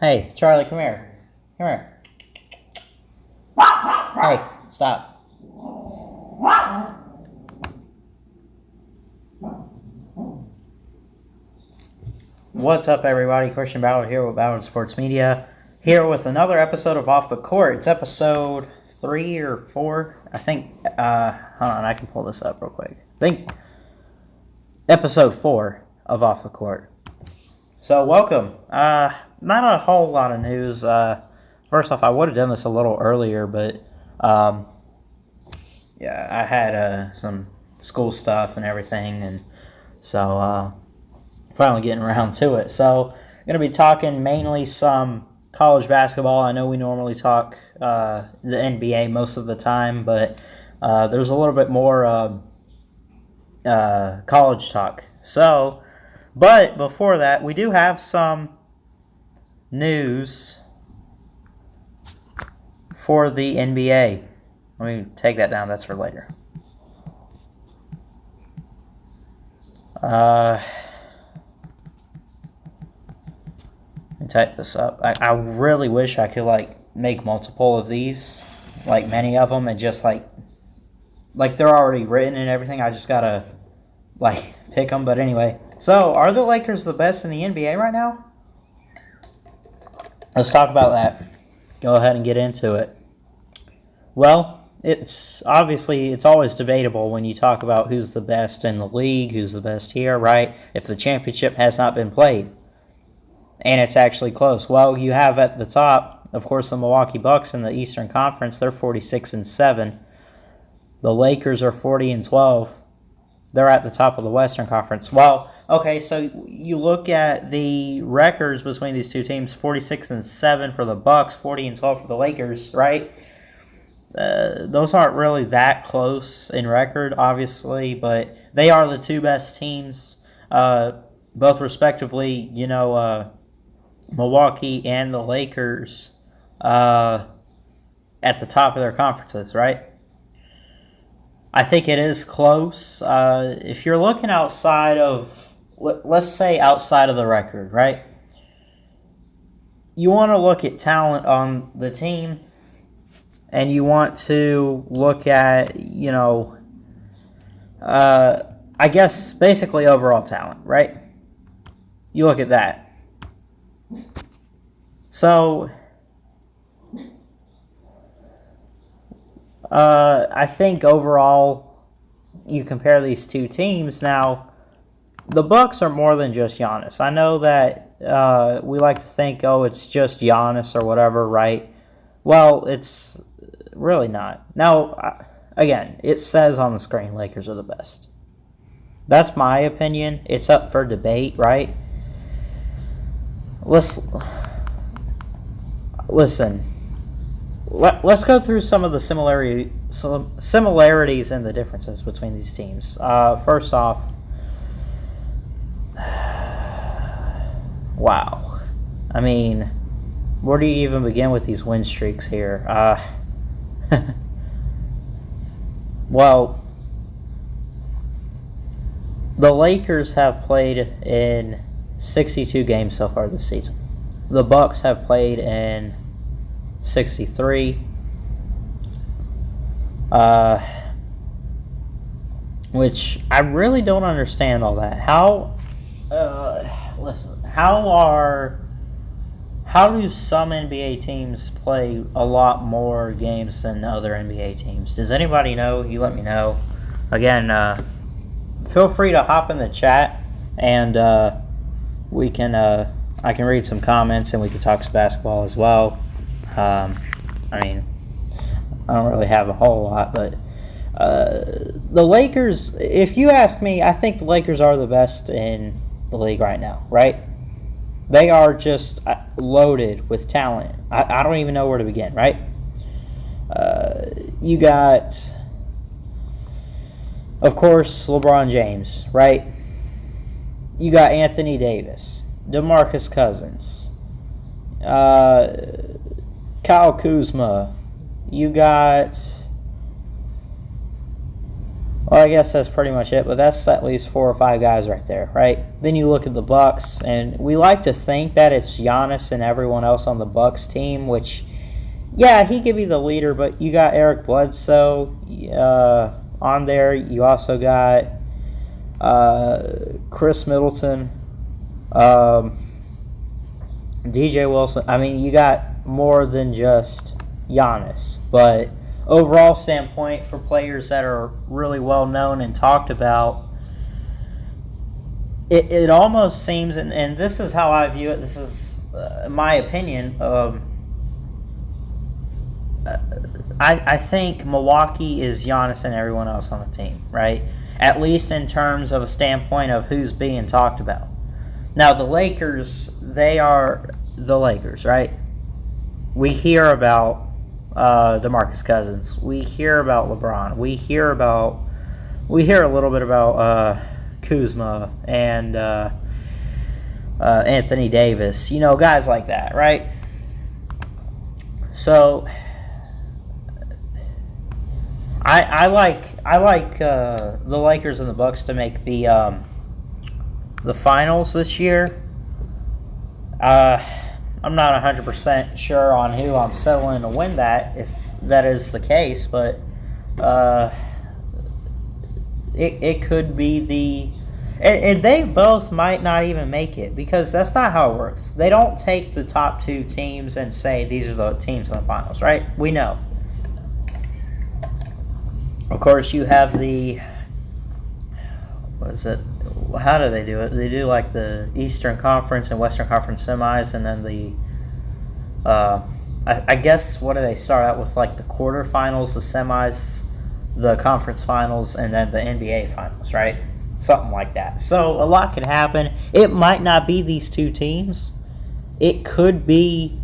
Hey, Charlie, come here. Come here. Hey, stop. What's up, everybody? Christian Ballard here with Ballard Sports Media. Here with another episode of Off the Court. It's episode 3 or 4. I think, hold on, I can pull this up real quick. I think episode 4 of Off the Court. So, welcome. Not a whole lot of news. First off, I would have done this a little earlier, but, yeah, I had some school stuff and everything, and so, finally getting around to it. So, I'm going to be talking mainly some college basketball. I know we normally talk the NBA most of the time, but there's a little bit more college talk. So, but before that, we do have some news for the NBA. Let me take that down. That's for later. Let me type this up. I really wish I could make multiple of these, many of them, and just like they're already written and everything. I just gotta pick them. But anyway, so are the Lakers the best in the NBA right now? Let's talk about that. Go ahead and get into it. Well, it's always debatable when you talk about who's the best in the league, who's the best here, right? If the championship has not been played. And it's actually close. Well, you have at the top, of course, the Milwaukee Bucks in the Eastern Conference. They're 46-7. The Lakers are 40-12. They're at the top of the Western Conference. Well, okay, so you look at the records between these two teams: 46-7 for the Bucks, 40-12 for the Lakers, right? Those aren't really that close in record, obviously, but they are the two best teams, both respectively. Milwaukee and the Lakers at the top of their conferences, right? I think it is close. If you're looking outside of, let's say outside of the record, right? You want to look at talent on the team, and you want to look at, I guess basically overall talent, right? You look at that. So, I think overall, you compare these two teams. Now, the Bucks are more than just Giannis. I know that we like to think, it's just Giannis or whatever, right? Well, it's really not. Now, again, it says on the screen, Lakers are the best. That's my opinion. It's up for debate, right? Listen. Let's go through some of the similarities and the differences between these teams. First off, wow. I mean, where do you even begin with these win streaks here? Well, the Lakers have played in 62 games so far this season. The Bucks have played in 63. Which I really don't understand all that. How do some NBA teams play a lot more games than other NBA teams? Does anybody know? You let me know. Again, feel free to hop in the chat, and we can I can read some comments, and we can talk some basketball as well. I don't really have a whole lot, but the Lakers, if you ask me, I think the Lakers are the best in the league right now, right? They are just loaded with talent. I don't even know where to begin, right? You got, of course, LeBron James, right? You got Anthony Davis, DeMarcus Cousins, Kyle Kuzma. You got, Well, I guess that's pretty much it, but that's at least 4 or 5 guys right there, right? Then you look at the Bucks, and we like to think that it's Giannis and everyone else on the Bucks team, which, yeah, he could be the leader, but you got Eric Bledsoe on there. You also got Chris Middleton, DJ Wilson. I mean, you got more than just Giannis, but overall standpoint for players that are really well known and talked about, it almost seems, and this is how I view it, this is my opinion, I think Milwaukee is Giannis and everyone else on the team, right? At least in terms of a standpoint of who's being talked about. Now, the Lakers, they are the Lakers, right? We hear about DeMarcus Cousins. We hear about LeBron. We hear a little bit about Kuzma and Anthony Davis. You know, guys like that, right? So I like the Lakers and the Bucks to make the finals this year. I'm not 100% sure on who I'm settling to win that, if that is the case, but it could be the... And they both might not even make it, because that's not how it works. They don't take the top 2 teams and say these are the teams in the finals, right? We know. Of course, you have the... What is it? How do they do it? They do like the Eastern Conference and Western Conference semis, and then the I guess, what do they start out with? Like the quarterfinals, the semis, the conference finals, and then the NBA finals, right? Something like that. So a lot could happen. It might not be these 2 teams. It could be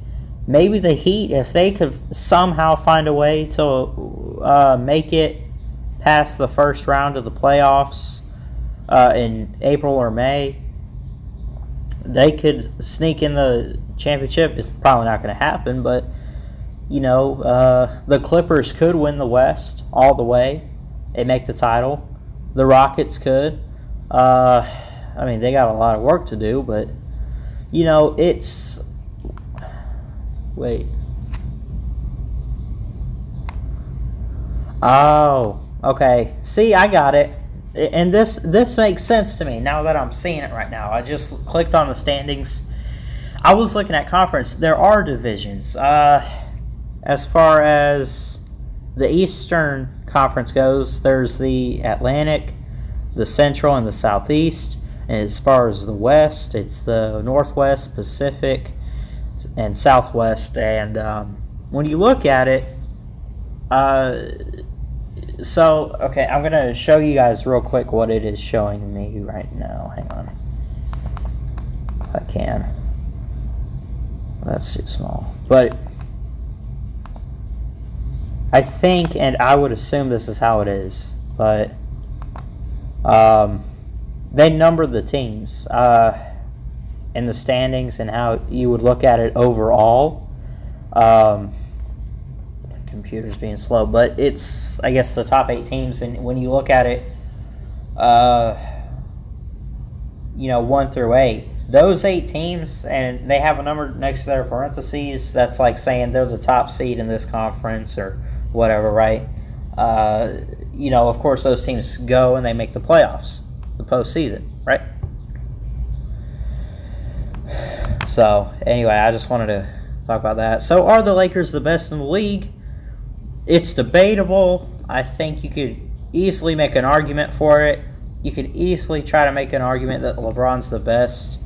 maybe the Heat, if they could somehow find a way to make it past the first round of the playoffs in April or May. They could sneak in the championship. It's probably not going to happen, but, you know, the Clippers could win the West all the way and make the title. The Rockets could. I mean, they got a lot of work to do, but, you know, it's... Wait. Oh, okay. See, I got it. And this makes sense to me now that I'm seeing it right now. I just clicked on the standings. I was looking at conference. There are divisions. As far as the Eastern Conference goes, there's the Atlantic, the Central, and the Southeast. And as far as the West, it's the Northwest, Pacific, and Southwest. And when you look at it, so, okay, I'm going to show you guys real quick what it is showing me right now. Hang on. If I can. That's too small. But I think, and I would assume this is how it is, but they number the teams in the standings and how you would look at it overall. Computer's being slow, but it's, I guess, the top 8 teams, and when you look at it, you know, 1 through 8, those 8 teams, and they have a number next to their parentheses, that's like saying they're the top seed in this conference or whatever, right? You know, of course, those teams go and they make the playoffs, the postseason, right? So, anyway, I just wanted to talk about that. So, are the Lakers the best in the league? It's debatable. I think you could easily make an argument for it. You could easily try to make an argument that LeBron's the best,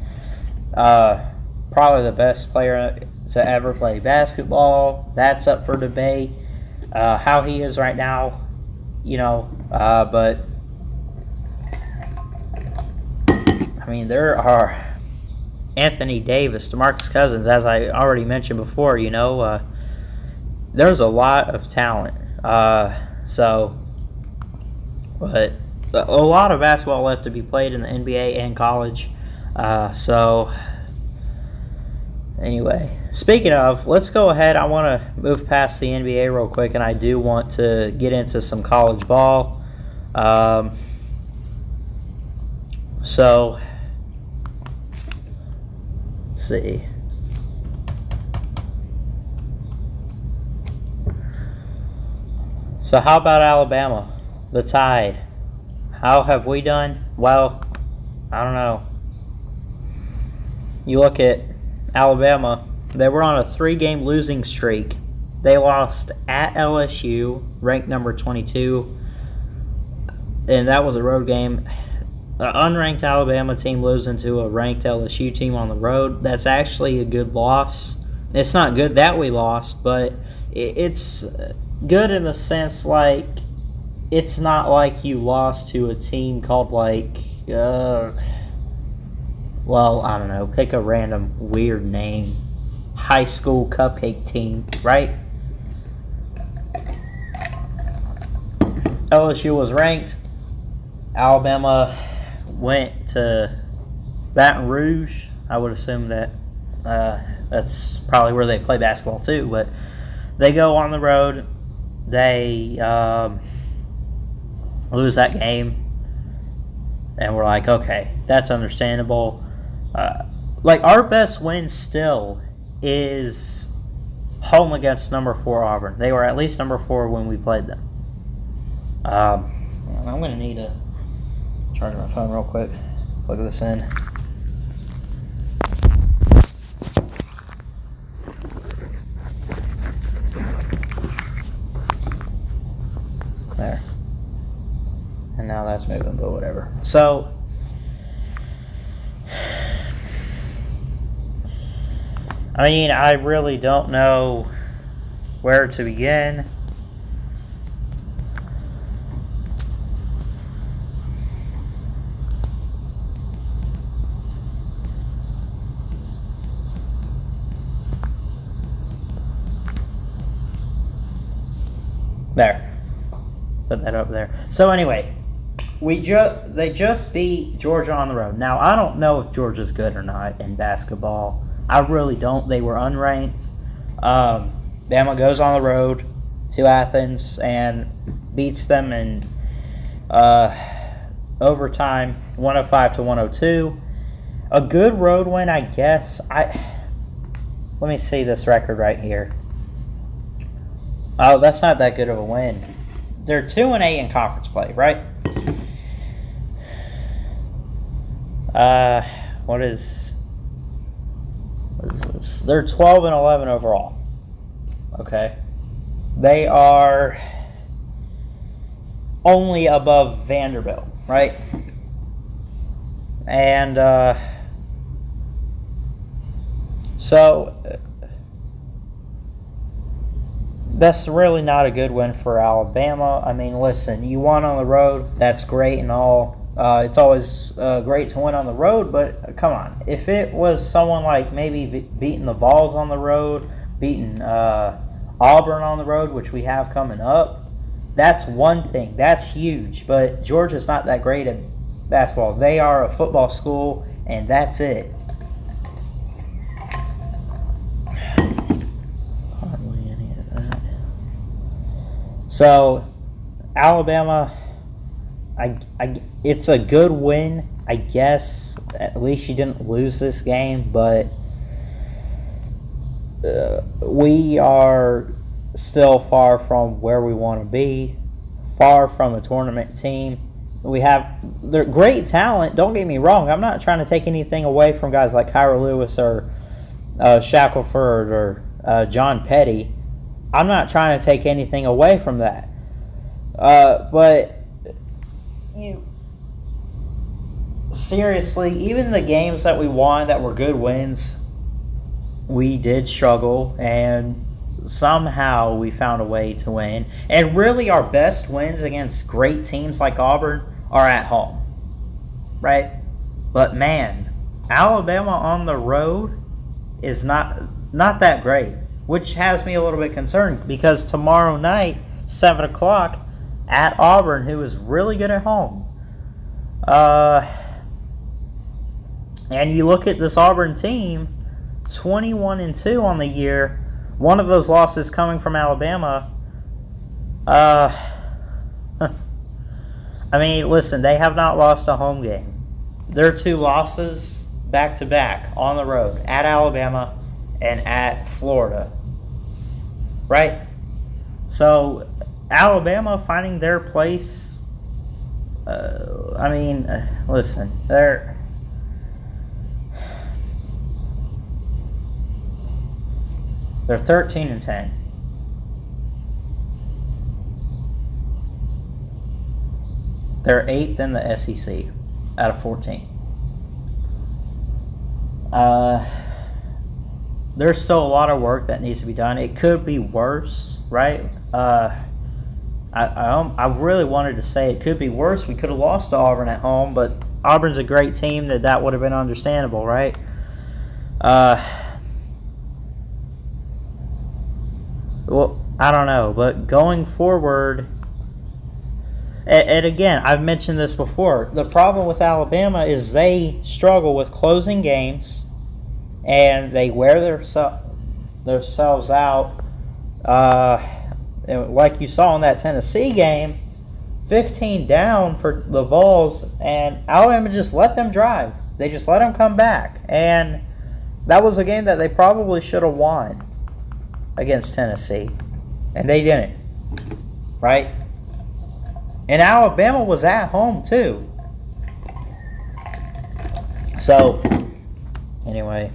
probably the best player to ever play basketball. That's up for debate. How he is right now, you know, but I mean, there are Anthony Davis, DeMarcus Cousins, as I already mentioned before, you know, there's a lot of talent. But a lot of basketball left to be played in the NBA and college. So, anyway, speaking of, let's go ahead. I want to move past the NBA real quick, and I do want to get into some college ball. So, let's see. So how about Alabama? The Tide. How have we done? Well, I don't know. You look at Alabama, they were on a 3-game losing streak. They lost at LSU, ranked number 22, and that was a road game. An unranked Alabama team losing to a ranked LSU team on the road, that's actually a good loss. It's not good that we lost, but it's good in the sense, like, it's not like you lost to a team called, like, well, I don't know, pick a random weird name. High school cupcake team, right? LSU was ranked. Alabama went to Baton Rouge. I would assume that that's probably where they play basketball too, but they go on the road. They lose that game, and we're like, okay, that's understandable. Like, our best win still is home against number 4 Auburn. They were at least number 4 when we played them. I'm going to need to charge my phone real quick. Plug this in. There. And now that's moving, but whatever. So, I mean, I really don't know where to begin. There. Put that up there. So anyway, they just beat Georgia on the road. Now, I don't know if Georgia's good or not in basketball. I really don't. They were unranked. Bama goes on the road to Athens and beats them in overtime, 105-102. A good road win, I guess. Let me see this record right here. Oh, that's not that good of a win. They're 2-8 in conference play, right? What is this? They're 12-11 overall. Okay. They are only above Vanderbilt, right? And so that's really not a good win for Alabama. I mean, listen, you won on the road. That's great and all. It's always great to win on the road, but come on. If it was someone like maybe beating the Vols on the road, beating Auburn on the road, which we have coming up, that's one thing. That's huge. But Georgia's not that great at basketball. They are a football school, and that's it. Hardly any of that. So, Alabama, it's a good win, I guess. At least you didn't lose this game, but we are still far from where we want to be, far from a tournament team. They're great talent, don't get me wrong. I'm not trying to take anything away from guys like Kyra Lewis or Shackelford or John Petty. I'm not trying to take anything away from that. But seriously, even the games that we won that were good wins, we did struggle, and somehow we found a way to win. And really, our best wins against great teams like Auburn are at home, right? But man, Alabama on the road is not that great, which has me a little bit concerned, because tomorrow night, 7 o'clock, at Auburn, who is really good at home. And you look at this Auburn team, 21-2 on the year. One of those losses coming from Alabama. I I mean, listen, they have not lost a home game. Their 2 losses back to back on the road at Alabama and at Florida. Right? So, Alabama finding their place. Listen, they're 13-10. They're 8th in the SEC out of 14. There's still a lot of work that needs to be done. It could be worse, right? I really wanted to say it could be worse. We could have lost to Auburn at home, but Auburn's a great team that would have been understandable, right? Well, I don't know, but going forward, and again, I've mentioned this before, the problem with Alabama is they struggle with closing games, and they wear themselves out. Like you saw in that Tennessee game, 15 down for the Vols, and Alabama just let them drive. They just let them come back, and that was a game that they probably should have won against Tennessee, and they didn't, right? And Alabama was at home too. So, anyway,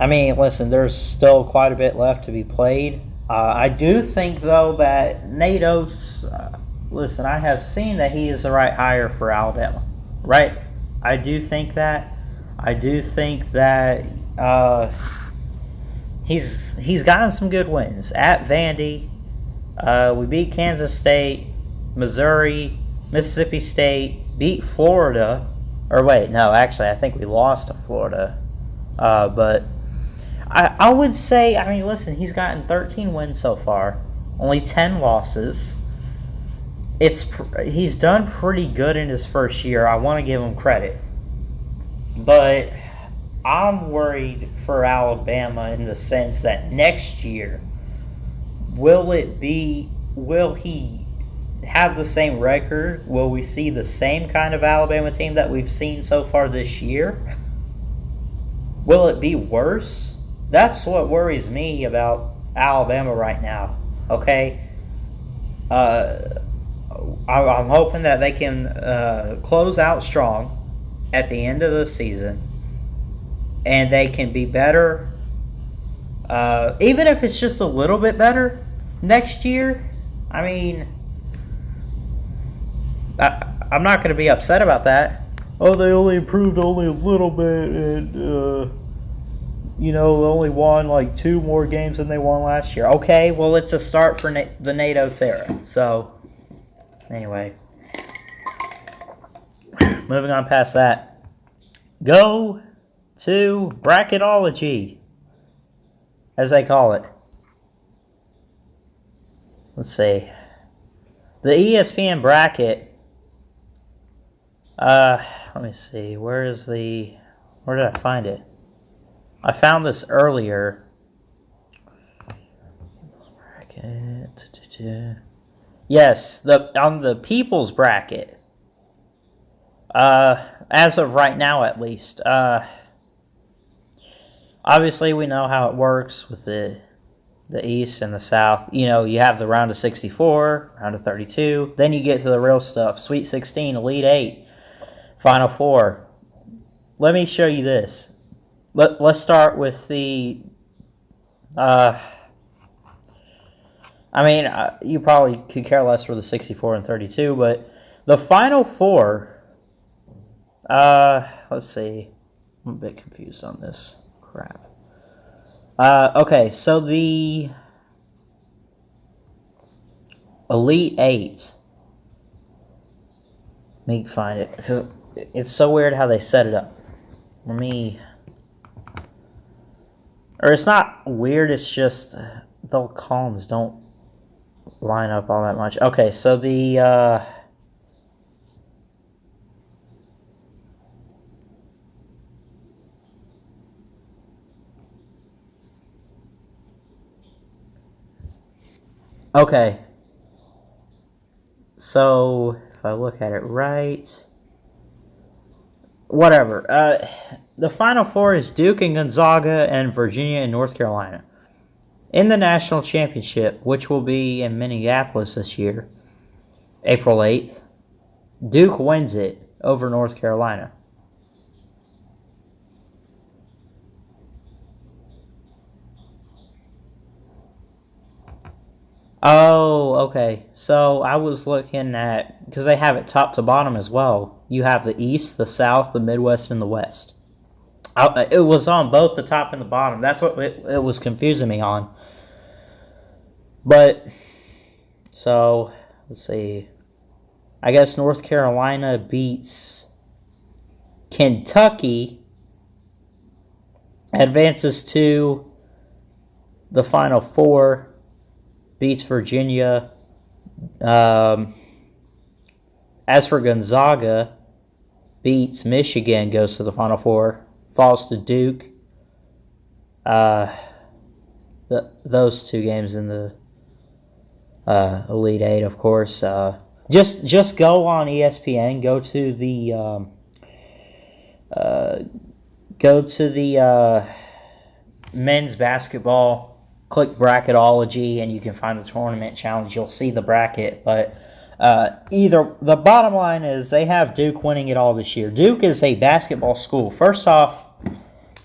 listen, there's still quite a bit left to be played. I do think, though, that Nate Oates, listen, I have seen that he is the right hire for Alabama, right? I do think that. I do think that he's gotten some good wins at Vandy. We beat Kansas State, Missouri, Mississippi State, beat Florida. Or wait, no, actually, I think we lost to Florida. But I would say, listen, he's gotten 13 wins so far, only 10 losses. He's done pretty good in his first year. I want to give him credit. But I'm worried for Alabama in the sense that next year, will he have the same record? Will we see the same kind of Alabama team that we've seen so far this year? Will it be worse? That's what worries me about Alabama right now. Okay? I'm hoping that they can close out strong at the end of the season, and they can be better, even if it's just a little bit better next year. I'm not going to be upset about that. Oh, they only improved only a little bit, and they only won like 2 more games than they won last year. Okay, well, it's a start for the Nate Oates era. So, anyway, moving on past that, go to bracketology, as they call it. Let's see. The ESPN bracket. Let me see. Where did I find it? I found this earlier. Yes, on the People's bracket. As of right now, at least. Obviously, we know how it works with the East and the South. You have the round of 64, round of 32. Then you get to the real stuff. Sweet 16, Elite 8, Final 4. Let me show you this. Let's start with the... you probably could care less for the 64 and 32, but the Final 4... let's see. I'm a bit confused on this. Crap. Okay, so the Elite 8. Let me find it, because it's so weird how they set it up. Or it's not weird, it's just the columns don't line up all that much. Okay, so the okay, So if I look at it right, whatever. The Final Four is Duke and Gonzaga and Virginia and North Carolina. In the national championship, which will be in Minneapolis this year, April 8th, Duke wins it over North Carolina. Oh, okay. So I was looking at, because they have it top to bottom as well. You have the East, the South, the Midwest, and the West. It was on both the top and the bottom. That's what it was confusing me on. But, so, let's see. I guess North Carolina beats Kentucky, advances to the Final Four, beats Virginia. As for Gonzaga, beats Michigan, goes to the Final Four, falls to Duke. Those two games in the Elite Eight, of course. Just go on ESPN. Go to the men's basketball. Click bracketology, and you can find the tournament challenge. You'll see the bracket, but the bottom line is they have Duke winning it all this year. Duke is a basketball school. First off,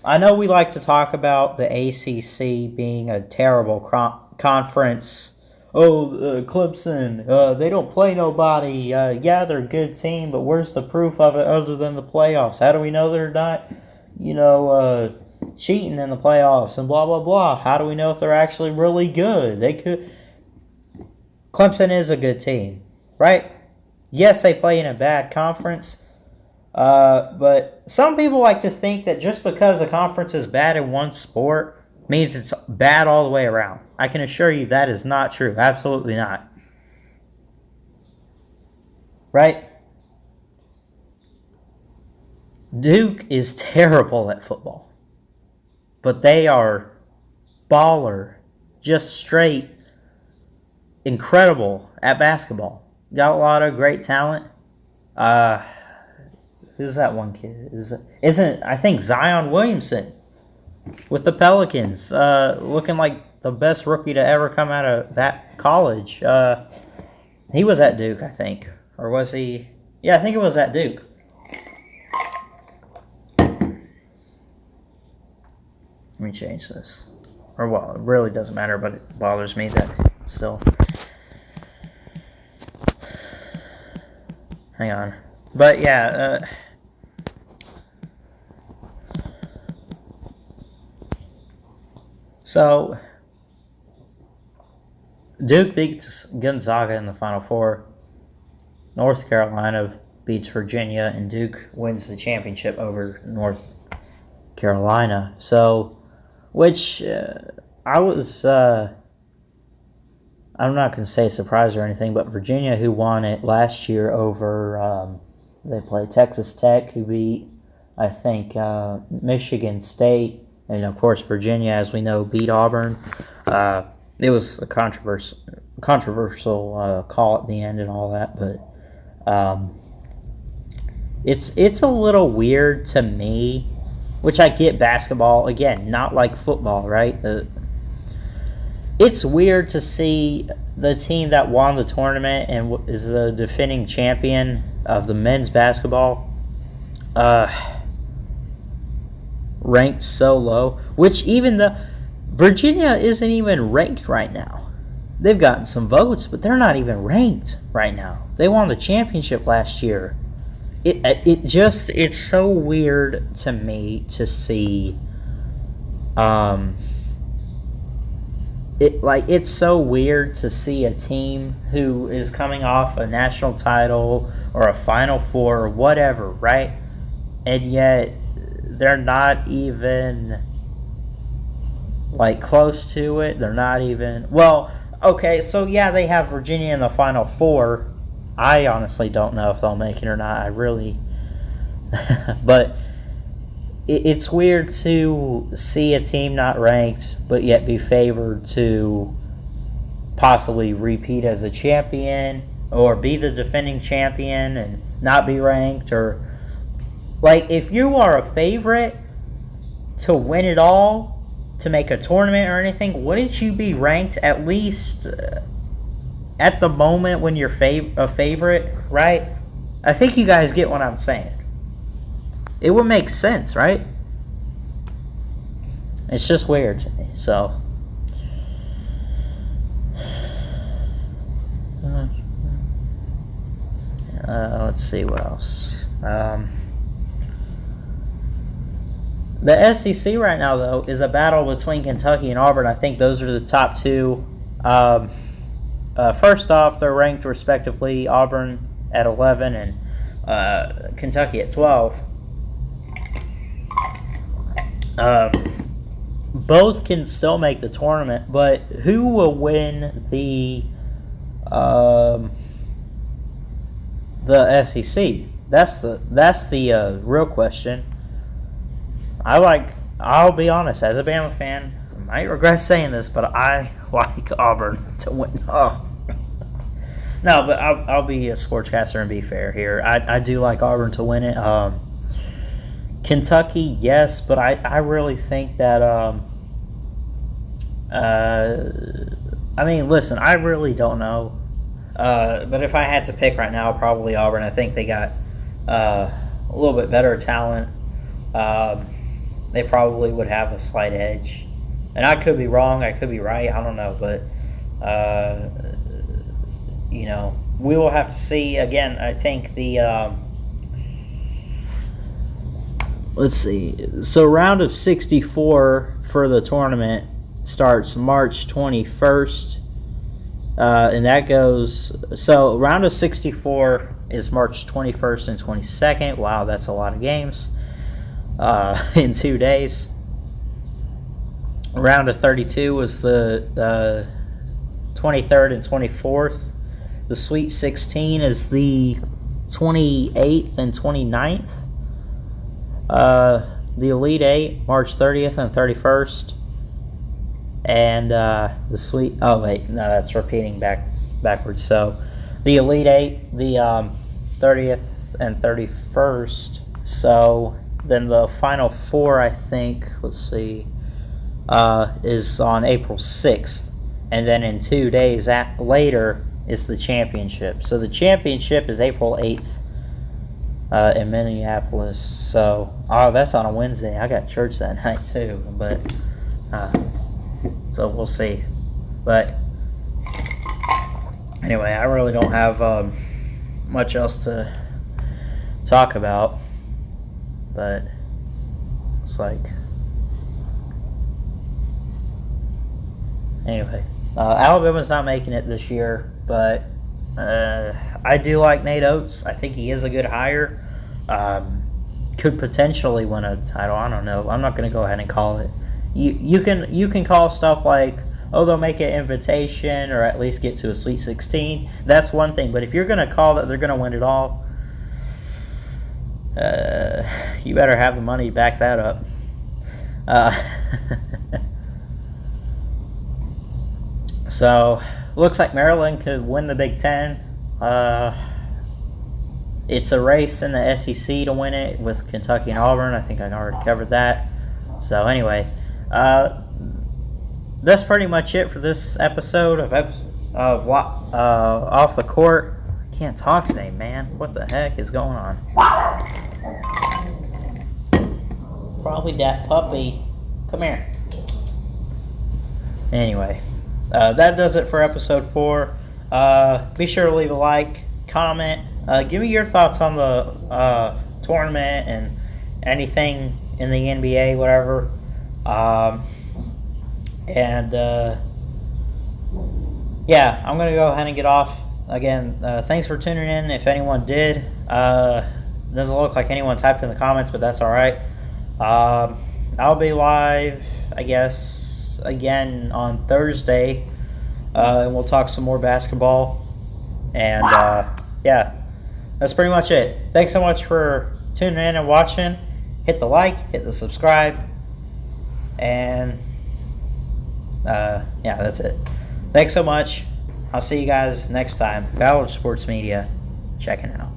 I know we like to talk about the ACC being a terrible conference. Oh, Clemson, they don't play nobody. Yeah, they're a good team, but where's the proof of it other than the playoffs? How do we know they're not, cheating in the playoffs and blah, blah, blah? How do we know if they're actually really good? Clemson is a good team, right? Yes, they play in a bad conference, but some people like to think that just because a conference is bad in one sport means it's bad all the way around. I can assure you that is not true. Absolutely not. Right? Duke is terrible at football, but they are baller, just straight incredible at basketball. Got a lot of great talent. Who's that one kid? Isn't I think Zion Williamson with the Pelicans, looking like the best rookie to ever come out of that college. He was at Duke, I think. Or was he? Yeah, I think it was at Duke. Let me change this. Or, well, it really doesn't matter, but it bothers me that still. Hang on. But, yeah, so Duke beats Gonzaga in the Final Four. North Carolina beats Virginia, and Duke wins the championship over North Carolina. So, which I was, I'm not going to say surprised or anything, but Virginia, who won it last year over, they played Texas Tech, who beat, I think, Michigan State. And, of course, Virginia, as we know, beat Auburn. It was a controversial call at the end and all that, but it's a little weird to me, which I get basketball, again, not like football, right? It's weird to see the team that won the tournament and is the defending champion of the men's basketball ranked so low, which even the Virginia isn't even ranked right now. They've gotten some votes, but they're not even ranked right now. They won the championship last year. It's so weird to me to see. It's so weird to see a team who is coming off a national title or a Final Four or whatever, right? And yet they're not even close to it. They're not even, well, okay, so yeah, they have Virginia in the Final Four. I honestly don't know if they'll make it or not. I really but it's weird to see a team not ranked but yet be favored to possibly repeat as a champion. or be the defending champion and not be ranked, or like if you are a favorite to win it all, to make a tournament or anything, wouldn't you be ranked at least at the moment when you're a favorite, right? I think you guys get what I'm saying. It would make sense, right? It's just weird to me, so. Let's see what else. The SEC right now, though, is a battle between Kentucky and Auburn. I think those are the top two. First off, they're ranked respectively, Auburn at 11 and Kentucky at 12. Both can still make the tournament, but who will win the SEC? That's the real question. I'll be honest, as a Bama fan, I might regret saying this, but I like Auburn to win. Oh. No, but I'll be a sportscaster and be fair here. I do like Auburn to win it. Kentucky, yes, but I really think that I mean, listen, I really don't know. But if I had to pick right now, probably Auburn. I think they got a little bit better talent. They probably would have a slight edge. And I could be wrong. I could be right. I don't know. But, we will have to see. Again, I think the... let's see. So round of 64 for the tournament starts March 21st. And that goes... So round of 64 is March 21st and 22nd. Wow, that's a lot of games in 2 days. Round of 32 was the 23rd and 24th. The Sweet 16 is the 28th and 29th. The Elite 8, March 30th and 31st. And the Sweet... Oh, wait. No, that's repeating backwards. So, the Elite 8, the 30th and 31st. So, then the Final Four, I think, let's see, is on April 6th. And then in 2 days later is the championship. So, the championship is April 8th. In Minneapolis. So, that's on a Wednesday. I got church that night too, but so we'll see. But anyway, I really don't have much else to talk about. But it's like, anyway, Alabama's not making it this year, but I do like Nate Oates. I think he is a good hire. Could potentially win a title. I don't know. I'm not going to go ahead and call it. You can call stuff like, oh, they'll make an invitation or at least get to a Sweet 16. That's one thing. But if you're going to call that they're going to win it all, you better have the money to back that up. So, looks like Maryland could win the Big Ten. It's a race in the SEC to win it with Kentucky and Auburn. I think I already covered that. So anyway, that's pretty much it for this episode of Off the Court. I can't talk today, man. What the heck is going on? Probably that puppy. Come here. Anyway, that does it for episode 4. Be sure to leave a like, comment. Give me your thoughts on the tournament and anything in the NBA, whatever. Yeah, I'm going to go ahead and get off. Again, thanks for tuning in. If anyone did, doesn't look like anyone typed in the comments, but that's all right. I'll be live, I guess, again on Thursday, and we'll talk some more basketball. And, yeah. That's pretty much it. Thanks so much for tuning in and watching. Hit the like, hit the subscribe, and yeah, that's it. Thanks so much. I'll see you guys next time. Ballard Sports Media, checking out.